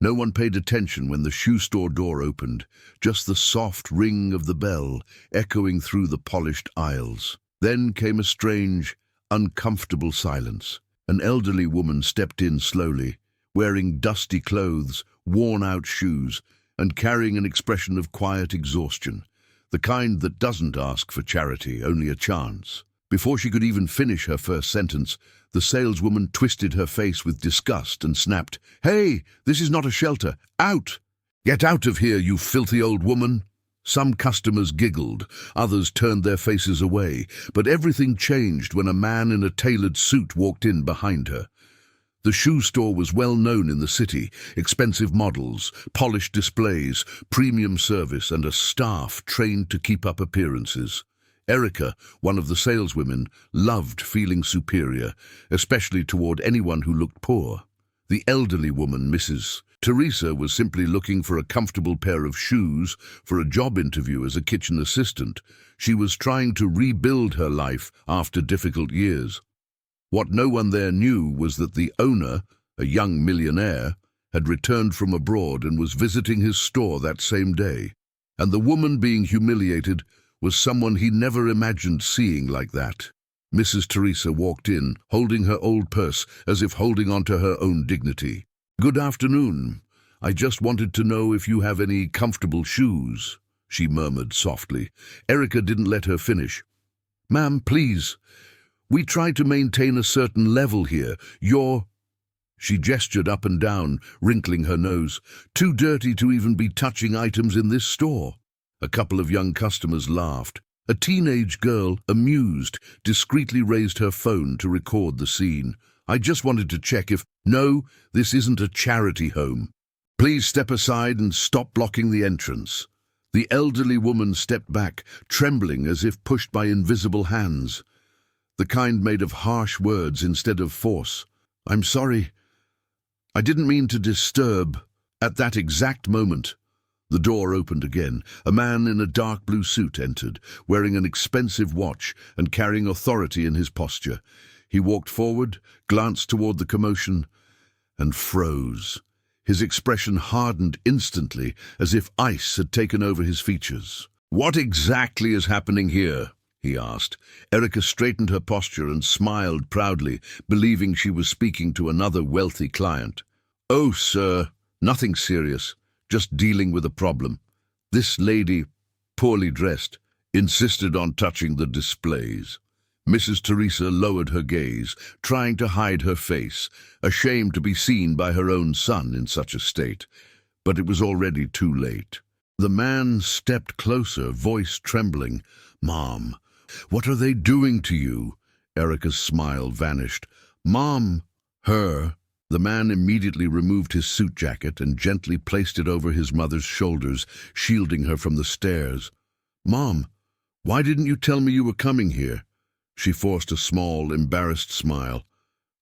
No one paid attention when the shoe store door opened, just the soft ring of the bell echoing through the polished aisles. Then came a strange, uncomfortable silence. An elderly woman stepped in slowly, wearing dusty clothes, worn-out shoes, and carrying an expression of quiet exhaustion, the kind that doesn't ask for charity, only a chance. Before she could even finish her first sentence, the saleswoman twisted her face with disgust and snapped, "Hey, this is not a shelter. Out! Get out of here, you filthy old woman!" Some customers giggled, others turned their faces away, but everything changed when a man in a tailored suit walked in behind her. The shoe store was well known in the city, expensive models, polished displays, premium service, and a staff trained to keep up appearances. Erica, one of the saleswomen, loved feeling superior, especially toward anyone who looked poor. The elderly woman, Mrs. Teresa, was simply looking for a comfortable pair of shoes for a job interview as a kitchen assistant. She was trying to rebuild her life after difficult years. What no one there knew was that the owner, a young millionaire, had returned from abroad and was visiting his store that same day. And the woman being humiliated was someone he never imagined seeing like that. Mrs. Teresa walked in, holding her old purse as if holding on to her own dignity. "Good afternoon. I just wanted to know if you have any comfortable shoes," she murmured softly. Erica didn't let her finish. "Ma'am, please. We try to maintain a certain level here. You're—" She gestured up and down, wrinkling her nose. "Too dirty to even be touching items in this store." A couple of young customers laughed. A teenage girl, amused, discreetly raised her phone to record the scene. "I just wanted to check if—" "No, this isn't a charity home. Please step aside and stop blocking the entrance." The elderly woman stepped back, trembling as if pushed by invisible hands, the kind made of harsh words instead of force. "I'm sorry. I didn't mean to disturb." At that exact moment, the door opened again. A man in a dark blue suit entered, wearing an expensive watch and carrying authority in his posture. He walked forward, glanced toward the commotion, and froze. His expression hardened instantly, as if ice had taken over his features. "What exactly is happening here?" he asked. Erica straightened her posture and smiled proudly, believing she was speaking to another wealthy client. "Oh, sir, nothing serious. Just dealing with a problem. This lady, poorly dressed, insisted on touching the displays." Mrs. Teresa lowered her gaze, trying to hide her face, ashamed to be seen by her own son in such a state. But it was already too late. The man stepped closer, voice trembling. "Mom, what are they doing to you?" Erica's smile vanished. "Mom, her." The man immediately removed his suit jacket and gently placed it over his mother's shoulders, shielding her from the stares. "Mom, why didn't you tell me you were coming here?" She forced a small, embarrassed smile.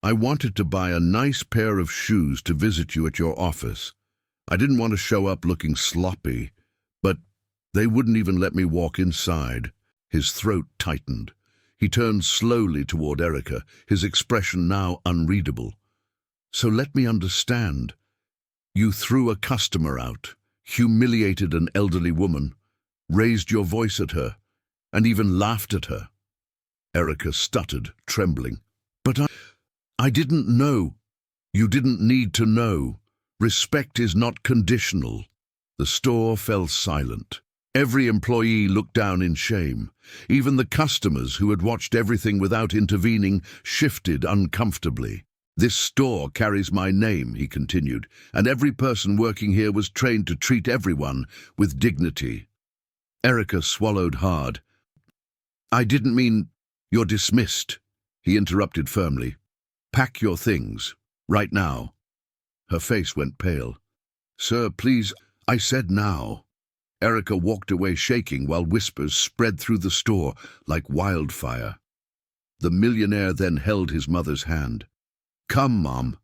"I wanted to buy a nice pair of shoes to visit you at your office. I didn't want to show up looking sloppy, but they wouldn't even let me walk inside." His throat tightened. He turned slowly toward Erica, his expression now unreadable. "So let me understand. You threw a customer out, humiliated an elderly woman, raised your voice at her, and even laughed at her." Erica stuttered, trembling. "But I didn't know." "You didn't need to know. Respect is not conditional." The store fell silent. Every employee looked down in shame. Even the customers, who had watched everything without intervening, shifted uncomfortably. "This store carries my name," he continued, "and every person working here was trained to treat everyone with dignity." Erica swallowed hard. "I didn't mean—" "You're dismissed," he interrupted firmly. "Pack your things, right now." Her face went pale. "Sir, please," "I said now." Erica walked away shaking while whispers spread through the store like wildfire. The millionaire then held his mother's hand. "Come, Mom.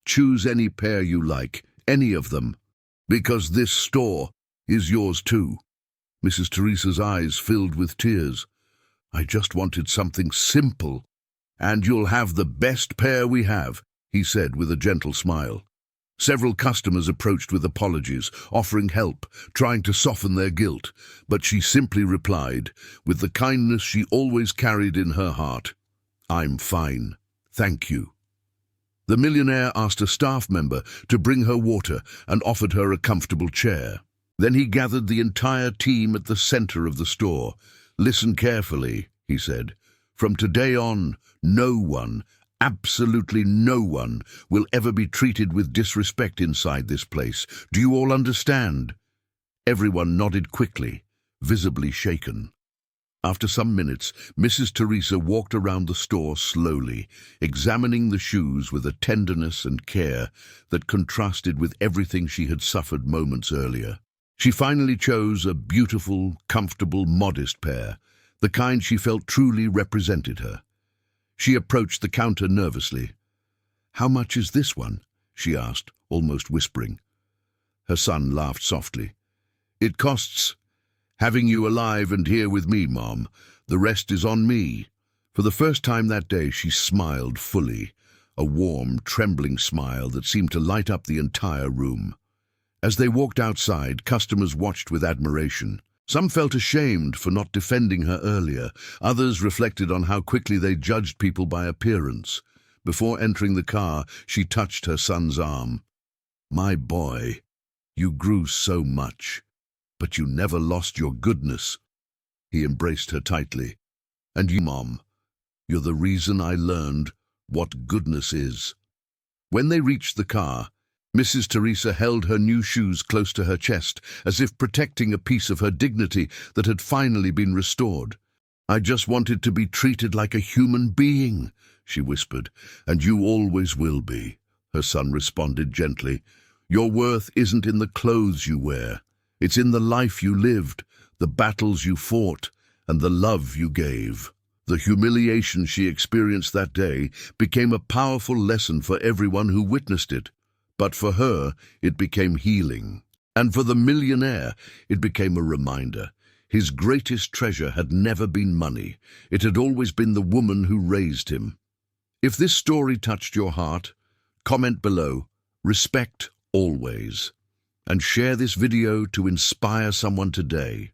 Choose any pair you like, any of them, because this store is yours too." Mrs. Teresa's eyes filled with tears. "I just wanted something simple." "And you'll have the best pair we have," he said with a gentle smile. Several customers approached with apologies, offering help, trying to soften their guilt, but she simply replied, with the kindness she always carried in her heart, "I'm fine, thank you." The millionaire asked a staff member to bring her water and offered her a comfortable chair. Then he gathered the entire team at the center of the store. "Listen carefully," he said. "From today on, no one, absolutely no one, will ever be treated with disrespect inside this place. Do you all understand?" Everyone nodded quickly, visibly shaken. After some minutes, Mrs. Teresa walked around the store slowly, examining the shoes with a tenderness and care that contrasted with everything she had suffered moments earlier. She finally chose a beautiful, comfortable, modest pair, the kind she felt truly represented her. She approached the counter nervously. "How much is this one?" she asked, almost whispering. Her son laughed softly. "It costs having you alive and here with me, Mom. The rest is on me." For the first time that day, she smiled fully, a warm, trembling smile that seemed to light up the entire room. As they walked outside, customers watched with admiration. Some felt ashamed for not defending her earlier. Others reflected on how quickly they judged people by appearance. Before entering the car, she touched her son's arm. "My boy, you grew so much, but you never lost your goodness." He embraced her tightly. "And you, Mom, you're the reason I learned what goodness is." When they reached the car, Mrs. Teresa held her new shoes close to her chest, as if protecting a piece of her dignity that had finally been restored. "I just wanted to be treated like a human being," she whispered. "And you always will be," her son responded gently. "Your worth isn't in the clothes you wear. It's in the life you lived, the battles you fought, and the love you gave." The humiliation she experienced that day became a powerful lesson for everyone who witnessed it. But for her, it became healing. And for the millionaire, it became a reminder. His greatest treasure had never been money. It had always been the woman who raised him. If this story touched your heart, comment below, "Respect always," and share this video to inspire someone today.